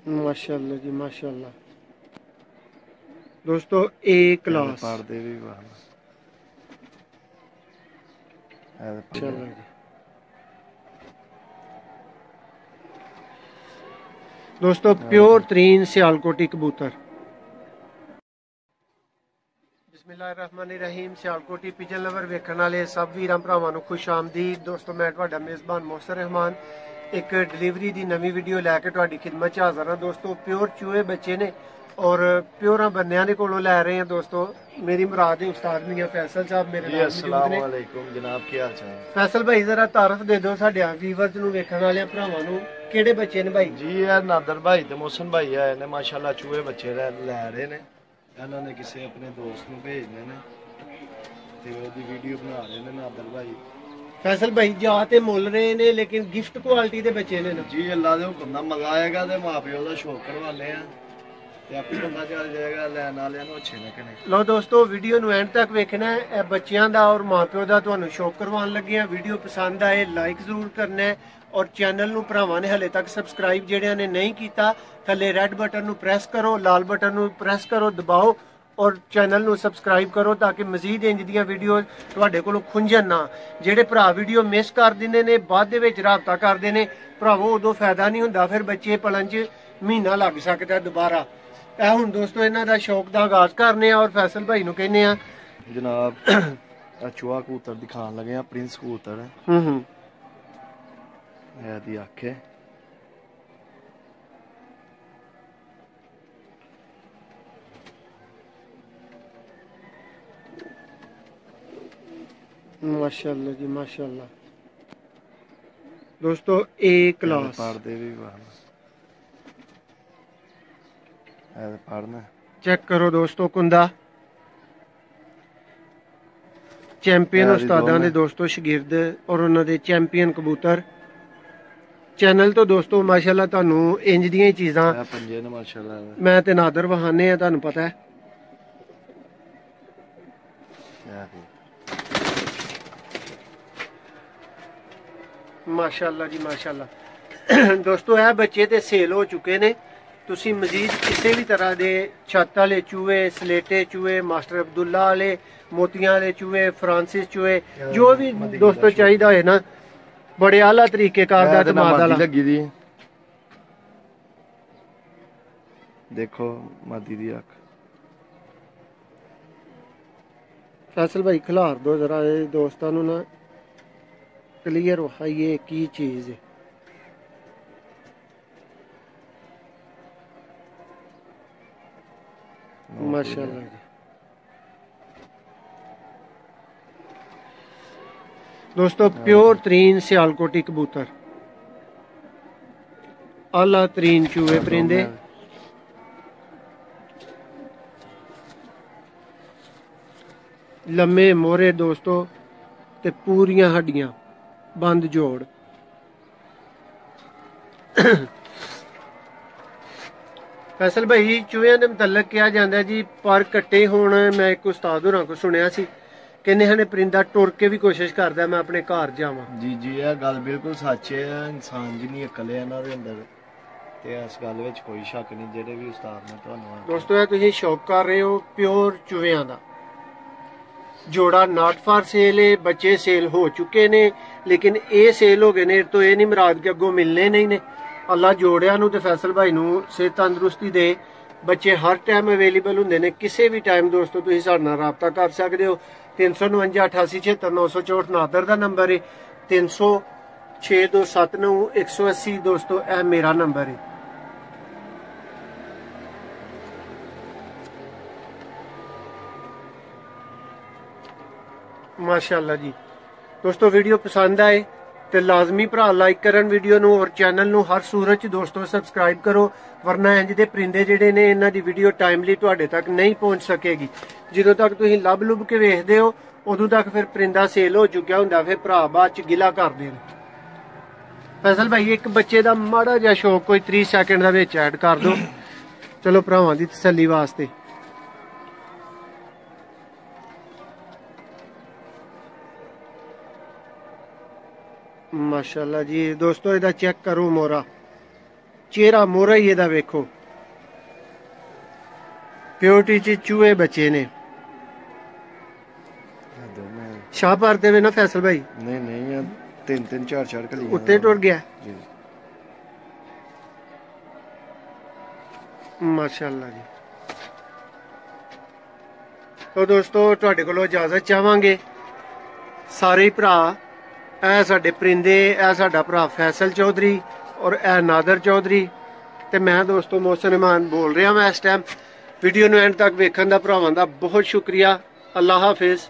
माशाल्लाह जी माशाल्लाह। दोस्तों ए क्लास पढ़ते भी माशाल्लाह जी। दोस्तों प्योर तरीन सियालकोटी कबूतर। बिस्मिल्लाहिर्रहमानिर्रहीम। सियालकोटी पिजन लवर वेखण वाले सब वीरां भरावां नूं खुश आमदीद। दोस्तों मैं तुहाडा मेज़बान मोहसिन रहमान एक डिलीवरी दी नवी वीडियो लैके तुहाडी खिदमत च हाज़र हां। दोस्तों प्योर चूहे बच्चे ने और प्योरां बंदियां दे कोलों लै रहे हैं। दोस्तों मेरी मुराद है उस्ताद मियां फैसल साहब मेरे नाल मौजूद ने। जनाब की हाल चाल? फैसल भाई जरा तारफ दे दो साडे व्यूअर्स नूं वेखण वाले भरावां नूं किहड़े बच्चे ने भाई? जी यार नादर भाई ते मोहसिन भाई आए ने माशाल्लाह चूहे बच्चे लै रहे ने। ਇਹਨਾਂ ਨੇ ਕਿਸੇ ਆਪਣੇ ਦੋਸਤ ਨੂੰ ਭੇਜਨੇ ਨੇ ਤੇ ਉਹਦੀ ਵੀਡੀਓ ਬਣਾ ਰਹੇ ਨੇ ਨਾਦਰ ਭਾਈ। फैसल भाई जा ते मुल रहे ने लेकिन गिफ्ट क्वालिटी दे बच्चे ने ना जी अल्लाह दे हुक्म नाल मंगाएगा ते मां प्यो दा शौक करवाने आ ते आपे पता चल जाएगा लैन वालियां ਨੂੰ अच्छे ने कि नहीं। लो दोस्तों वीडियो ਨੂੰ एंड तक वेखना है। ਇਹ ਬੱਚਿਆਂ ਦਾ ਔਰ ਮਾਪਿਓ ਦਾ ਤੁਹਾਨੂੰ ਸ਼ੌਕ ਕਰਵਾਉਣ ਲੱਗੇ ਆ। ਵੀਡੀਓ ਪਸੰਦ ਆਏ ਲਾਈਕ ਜ਼ਰੂਰ ਕਰਨਾ ਹੈ ਔਰ ਚੈਨਲ ਨੂੰ ਭਰਾਵਾਂ ਨੇ ਹਲੇ ਤੱਕ ਸਬਸਕ੍ਰਾਈਬ ਜਿਹੜਿਆਂ ਨੇ ਨਹੀਂ ਕੀਤਾ ਥੱਲੇ ਰੈੱਡ ਬਟਨ ਨੂੰ ਪ੍ਰੈਸ ਕਰੋ, ਲਾਲ ਬਟਨ ਨੂੰ ਪ੍ਰੈਸ ਕਰੋ, ਦਬਾਓ और चैनल ਨੂੰ ਸਬਸਕ੍ਰਾਈਬ ਕਰੋ ताकि ਮਜ਼ੀਦ ਇੰਜ ਦੀਆਂ ਵੀਡੀਓ ਤੁਹਾਡੇ ਕੋਲੋਂ ਖੁੰਝਣ ਨਾ। ਜਿਹੜੇ ਭਰਾ ਵੀਡੀਓ ਮਿਸ ਕਰ ਦਿੰਦੇ ਨੇ ਬਾਅਦ ਦੇ ਵਿੱਚ ਰਾਬਤਾ ਕਰਦੇ ਨੇ ਭਰਾਵੋ ਉਦੋਂ ਫਾਇਦਾ ਨਹੀਂ ਹੁੰਦਾ, ਫਿਰ ਬੱਚੇ ਪਲਣ 'ਚ ਮਹੀਨਾ ਲੱਗ ਸਕਦਾ ਦੁਬਾਰਾ। ਇਹ ਹੁਣ ਦੋਸਤੋ ਇਹਨਾਂ ਦਾ ਸ਼ੌਕ ਦਾ ਆਗਾਜ਼ ਕਰਨੇ ਆ ਔਰ ਫੈਸਲ ਭਾਈ ਨੂੰ ਕਹਿੰਦੇ ਆ ਜਨਾਬ ਚੂਹਾ ਕਬੂਤਰ ਦਿਖਾਉਣ ਲੱਗੇ ਆ ਪ੍ਰਿੰਸ ਕਬੂਤਰ। ਇਹਦੀ ਅੱਖ ਹੈ माशाल्लाह जी माशाल्लाह। दोस्तों ए क्लास पढ़ते भी पढ़ना चेक करो दोस्तों कुंदा चैंपियन उस्तादां दे दोस्तों शागिर्द और उन्हां दे चैंपियन कबूतर। चैनल तो दोस्तों माशाल्लाह तुहानू इंज दियां चीज़ां पंजे ने माशाल्लाह मैं ते नादर वहाने आ तुहानू पता है। माशाल्लाह जी माशाल्लाह। दोस्तों यह बच्चे तो सेल हो चुके ने। तुसी मजीद किसी भी तरह के छत वाले चूहे, सलेटे चूहे, मास्टर अब्दुल्ला वाले, मोतियां वाले चूहे, फ्रांसिस चूहे जो भी दोस्तों चाहिए है ना बड़े आला तरीकेकार दा दिमाग वाला लगी दी। देखो मादी दी अख। फैसल भाई खिलार दो जरा दोस्तों ना क्लियर वहाइए की चीज है। माशाल्लाह जी। दोस्तों प्योर तरीन सियालकोटी कबूतर आला तरीन चूहे परिंदे। लम्मे मोहरे दोस्तों ते पूरियां हड्डियां बंद जोड़। फैसल भाई चूहियां के मुतलक कहा जाता है जी पर कट्टे होने मैं एक उस्ताद होरां को सुनिया सी कहने हने परिंदा टुर के भी कोशिश करता मैं अपने घर जावां। जी जी यह गल बिल्कुल सच है। इंसान जिन्नी अकल है इन्हां दे अंदर ते इस गल विच कोई शक नहीं। जेडे भी उस्ताद ने तुहानू दोस्तों ये तुसीं शौक कर रहे हो प्योर चूहियां दा जोड़ा नॉट फॉर सेल है। बच्चे सेल हो चुके ने लेकिन ये सेल हो गए ने तो ये नहीं मुराद कि अगों मिलने नहीं ने। अल्लाह जोड़िया नूं ते फैसल भाई नूं सेहत तंदुरुस्ती दे। बच्चे हर टाइम अवेलेबल होंदे ने किसी भी टाइम दोस्तों तुसीं साडे नाल राबता कर सकदे हो। 349 88 76 964 नादर दा नंबर है। 306 180 दोस्तों यह मेरा नंबर है। माशाल्लाह जी। दोस्तों वीडियो पसंद आए तो लाजमी भरा लाइक करन वीडियो नूं और चैनल नूं हर सूरत च दोस्तों सबसक्राइब करो वरना इंज दे परिंदे जिहड़े ने इन्हां दी वीडियो टाइमली तुहाडे तक नहीं पहुंच सकेगी। जदों तक तुसीं लभ लुभ के वेखदे हो उदों तक फिर परिंदा सेल हो चुका हुंदा फिर भरा बाद च गिला करदे ने। फैसल भाई एक बच्चे दा माड़ा जिहा शौक कोई 30 सैकंड दा विच ऐड कर दो चलो भरावां दी तसल्ली वास्ते। माशाल्लाह जी दोस्तों इहदा चेक करो मोरा ਚਿਹਰਾ ਮੋਹਰਾ ਹੀ ਇਹਦਾ ਵੇਖੋ, ਪਿਓਰਟੀ ਚ ਚੂਹੇ ਬੱਚੇ ਨੇ। ਸ਼ਾਹ ਭਰਦੇ ਵੇ ਨਾ ਫੈਸਲ ਭਾਈ? ਨਹੀਂ ਨਹੀਂ, 3 4 ਕਲੀ ਉੱਤੇ ਟੁਰ ਗਿਆ ਜੀ। ਮਾਸ਼ਾਅੱਲਾ ਜੀ। ਤੋ ਦੋਸਤੋ ਤੁਹਾਡੇ ਕੋਲੋਂ ਇਜਾਜ਼ਤ ਚਾਹਾਂਗੇ ਸਾਰੇ ਭਰਾ। ਇਹ ਸਾਡੇ ਪਰਿੰਦੇ, ਇਹ ਸਾਡਾ ਭਰਾ ਫੈਸਲ ਚੌਧਰੀ ਔਰ ਇਹ ਨਾਦਰ ਚੌਧਰੀ, ਤੇ ਮੈਂ ਦੋਸਤੋ ਮੋਹਸਿਨ ਇਮਾਨ ਬੋਲ ਰਿਹਾ ਮੈਂ ਇਸ ਟਾਈਮ। ਵੀਡੀਓ ਨੂੰ ਐਂਡ ਤੱਕ ਵੇਖਣ ਦਾ ਭਰਾਵਾਂ ਦਾ ਬਹੁਤ ਸ਼ੁਕਰੀਆ। ਅੱਲਾ ਹਾਫਿਜ਼।